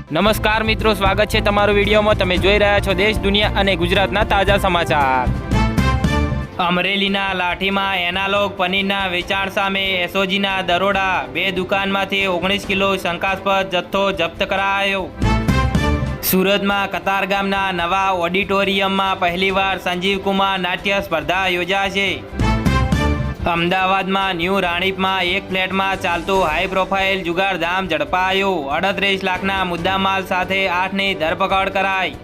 નમસ્કાર મિત્રો, સ્વાગત છે તમારું વિડીયોમાં। તમે જોઈ રહ્યા છો દેશ, દુનિયા અને ગુજરાતના તાજા સમાચાર। અમરેલીના લાઠીમાં એનાલોગ પનીરના વેચાણ સામે એસઓજીના દરોડા, 2 દુકાનમાંથી 19 કિલો શંકાસ્પદ જથ્થો જપ્ત કરાયો। સુરતમાં કતારગામના નવા ઓડિટોરિયમમાં પહેલીવાર સંજીવ કુમાર નાટ્ય સ્પર્ધા યોજાશે। અમદાવાદમાં ન્યૂ રાણીપમાં એક ફ્લેટમાં ચાલતું હાઈ પ્રોફાઇલ જુગારધામ ઝડપાયો। 38 લાખના મુદ્દામાલ સાથે 8ની ધરપકડ કરાઈ।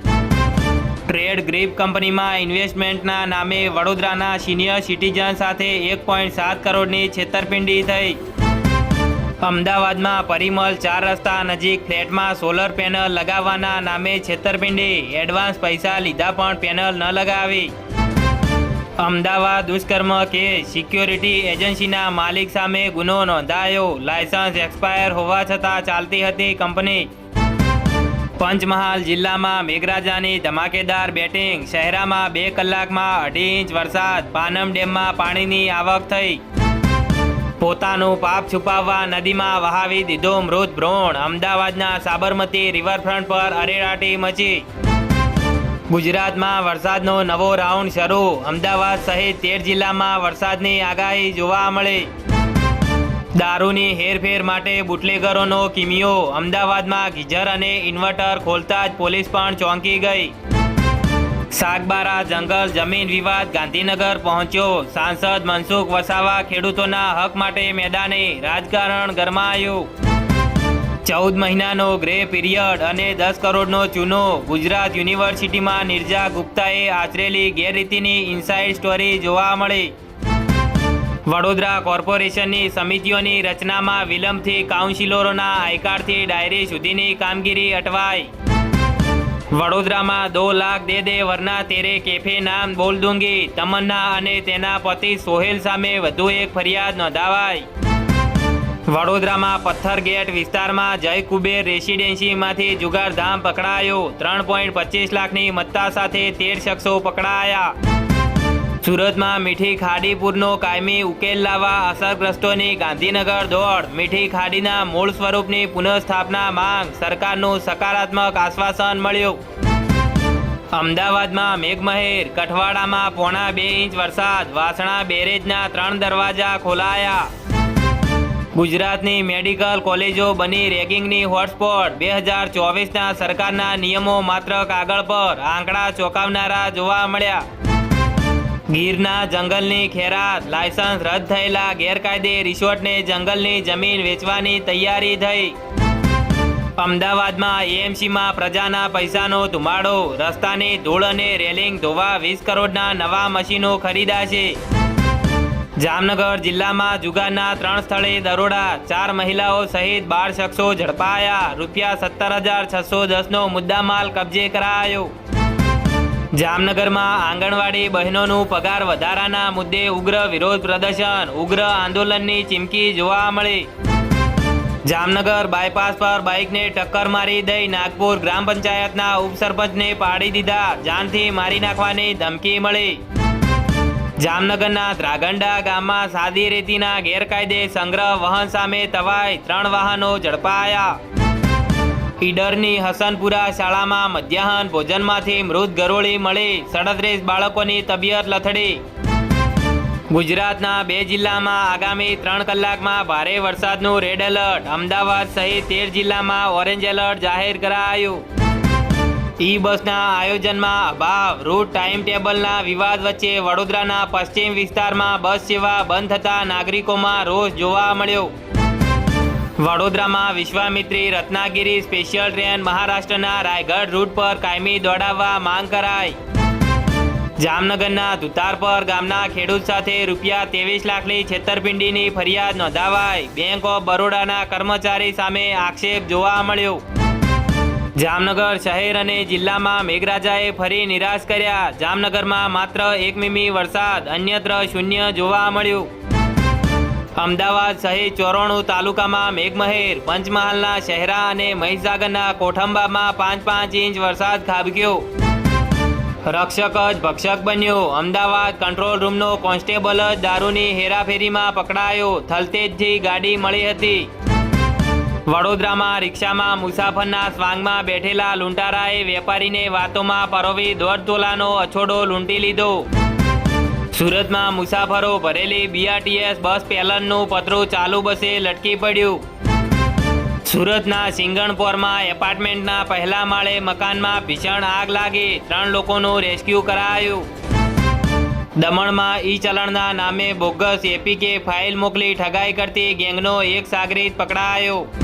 ટ્રેડ ગ્રીપ કંપનીમાં ઇન્વેસ્ટમેન્ટના નામે વડોદરાના સિનિયર સિટીઝન સાથે 1.7 કરોડની છેતરપિંડી થઈ। અમદાવાદમાં પરિમલ 4 રસ્તા નજીક ફ્લેટમાં સોલર પેનલ લગાવવાના નામે છેતરપિંડી, એડવાન્સ પૈસા લીધા પણ પેનલ ન લગાવી। અમદાવાદ દુષ્કર્મ કેસ, સિક્યોરિટી એજન્સીના માલિક સામે ગુનો નોંધાયો। લાયસન્સ એક્સપાયર હોવા છતાં ચાલતી હતી કંપની। પંચમહાલ જિલ્લામાં મેઘરાજાની ધમાકેદાર બેટિંગ, શહેરામાં 2 કલાકમાં 2.5 ઇંચ વરસાદ। પાનમ ડેમમાં પાણીની આવક થઈ। પોતાનું પાપ છુપાવવા નદીમાં વહાવી દીધો મૃત ભ્રૂણ। અમદાવાદના સાબરમતી રિવરફ્રન્ટ પર અરેરાટી મચી। ગુજરાતમાં વરસાદનો નવો રાઉન્ડ શરૂ। અમદાવાદ સહિત 13 જિલ્લામાં વરસાદની આગાહી જોવા મળી। દારૂની હેરફેર માટે બુટલેગરોનો કિમિયો। અમદાવાદમાં ગીઝર અને ઇન્વર્ટર ખોલતા જ પોલીસ પણ ચોંકી ગઈ। સાગબારા જંગલ જમીન વિવાદ ગાંધીનગર પહોંચ્યો। સાંસદ મનસુખ વસાવા ખેડૂતોના હક માટે મેદાને, રાજકારણ ગરમાયું। 14 મહિનાનો ગ્રે પીરિયડ અને 10 કરોડનો ચૂનો। ગુજરાત યુનિવર્સિટીમાં નિર્જા ગુપ્તાએ આચરેલી ગેરરીતિની ઇનસાઇડ સ્ટોરી જોવા મળી। વડોદરા કોર્પોરેશનની સમિતિઓની રચનામાં વિલંબથી કાઉન્સિલરોના આઈકાર્ડથી ડાયરી સુધીની કામગીરી અટવાઈ। વડોદરામાં 2 લાખ દે વરના તેરે કેફે નામ બોલ દૂંગી, તમન્ના અને તેના પતિ સોહેલ સામે વધુ એક ફરિયાદ નોંધાવાઈ। વડોદરામાં પથ્થરગેટ વિસ્તારમાં જય કુબેર રેસિડેન્સીમાંથી જુગારધામ પકડાયો। 3.25 લાખની મત્તા સાથે 13 શખ્સો પકડાયા। સુરતમાં મીઠી ખાડી પૂરનો કાયમી ઉકેલ લાવવા અસરગ્રસ્તોની ગાંધીનગર દોડ। મીઠી ખાડીના મૂળ સ્વરૂપની પુનઃસ્થાપના માંગ, સરકારનું સકારાત્મક આશ્વાસન મળ્યું। અમદાવાદમાં મેઘમહેર, કઠવાડામાં 1.25 ઇંચ વરસાદ। વાસણા બેરેજના 3 દરવાજા ખોલાયા। ગુજરાતની મેડિકલ કોલેજો બની રેગિંગની હોટસ્પોટ। 2024ના સરકારના નિયમો માત્ર કાગળ પર, આંકડા ચોંકાવનારા જોવા મળ્યા। ગીરના જંગલની ખેરાત, લાયસન્સ રદ થયેલા ગેરકાયદે રિસોર્ટને જંગલની જમીન વેચવાની તૈયારી થઈ। અમદાવાદમાં એએમસીમાં પ્રજાના પૈસાનો ધુમાડો। રસ્તાની ધૂળ અને રેલિંગ ધોવા 20 કરોડના નવા મશીનો ખરીદાશે। જામનગર જિલ્લામાં જુગારના 3 સ્થળે દરોડા, 4 મહિલાઓ સહિત 12 શખ્સો ઝડપાયા। ₹17,610નો મુદ્દામાલ કબજે કરાયો। જામનગરમાં આંગણવાડી બહેનોનું પગાર વધારાના મુદ્દે ઉગ્ર વિરોધ પ્રદર્શન, ઉગ્ર આંદોલનની ચીમકી જોવા મળી। જામનગર બાયપાસ પર બાઇકને ટક્કર મારી દઈ નાગપુર ગ્રામ પંચાયતના ઉપસરપંચને પાડી દીધા। જાનથી મારી નાખવાની ધમકી મળી। જામનગરના ધ્રાગંડા ગામમાં સાદી રેતીના ગેરકાયદે સંગ્રહ વહન સામે તવાઈ, 3 વાહનો ઝડપાયા। ઈડરની હસનપુરા શાળામાં મધ્યાહન ભોજનમાંથી મૃત ગરોળી મળી। 37 બાળકોની તબિયત લથડી। ગુજરાતના 2 જિલ્લામાં આગામી 3 કલાકમાં ભારે વરસાદનું રેડ એલર્ટ। અમદાવાદ સહિત 13 જિલ્લામાં ઓરેન્જ એલર્ટ જાહેર કરાયું। ઈ બસના આયોજનમાં અભાવ, રૂટ ટાઈમ ટેબલના વિવાદ વચ્ચે વડોદરાના પશ્ચિમ વિસ્તારમાં બસ સેવા બંધ થતા નાગરિકોમાં રોષ જોવા મળ્યો। વડોદરામાં વિશ્વામિત્રી રત્નાગીરી સ્પેશિયલ ટ્રેન મહારાષ્ટ્રના રાયગઢ રૂટ પર કાયમી દોડાવવા માંગ કરાઈ। જામનગરના ધુતારપર ગામના ખેડૂત સાથે ₹23 લાખની છેતરપિંડીની ફરિયાદ નોંધાવાઈ। બેંક ઓફ બરોડાના કર્મચારી સામે આક્ષેપ જોવા મળ્યો। જામનગર શહેર અને જિલ્લામાં મેઘરાજાએ ફરી નિરાશ કર્યા। જામનગરમાં માત્ર 1 મીમી વરસાદ, અન્યત્ર શૂન્ય જોવા મળ્યું। અમદાવાદ સહિત 94 તાલુકામાં મેઘમહેર। પંચમહાલના શહેરા અને મહીસાગરના કોઠંબામાં 5.5 ઇંચ વરસાદ ખાબક્યો। રક્ષક જ ભક્ષક બન્યો। અમદાવાદ કંટ્રોલ રૂમનો કોન્સ્ટેબલ જ દારૂની હેરાફેરીમાં પકડાયો। થલતેજથી ગાડી મળી હતી। વડોદરામાં રિક્ષામાં મુસાફરના સ્વાંગમાં બેઠેલા લૂંટારાએ વેપારીને વાતોમાં પરોવી 1.5 તોલાનો અછોડો લૂંટી લીધો. સુરતમાં મુસાફરો ભરેલી BRTS બસ પેલનનું પતરું ચાલુ બસે લટકી પડ્યું. સુરતના સિંગણપોરમાં એપાર્ટમેન્ટના પહેલા માળે મકાનમાં ભીષણ આગ લાગી 3 લોકોનું રેસ્ક્યુ કરાયું. દમણમાં ઈ-ચલણના નામે બોગસ APK ફાઇલ મોકલી ઠગાઈ કરતી ગેંગનો એક સાગરીત પકડાયો.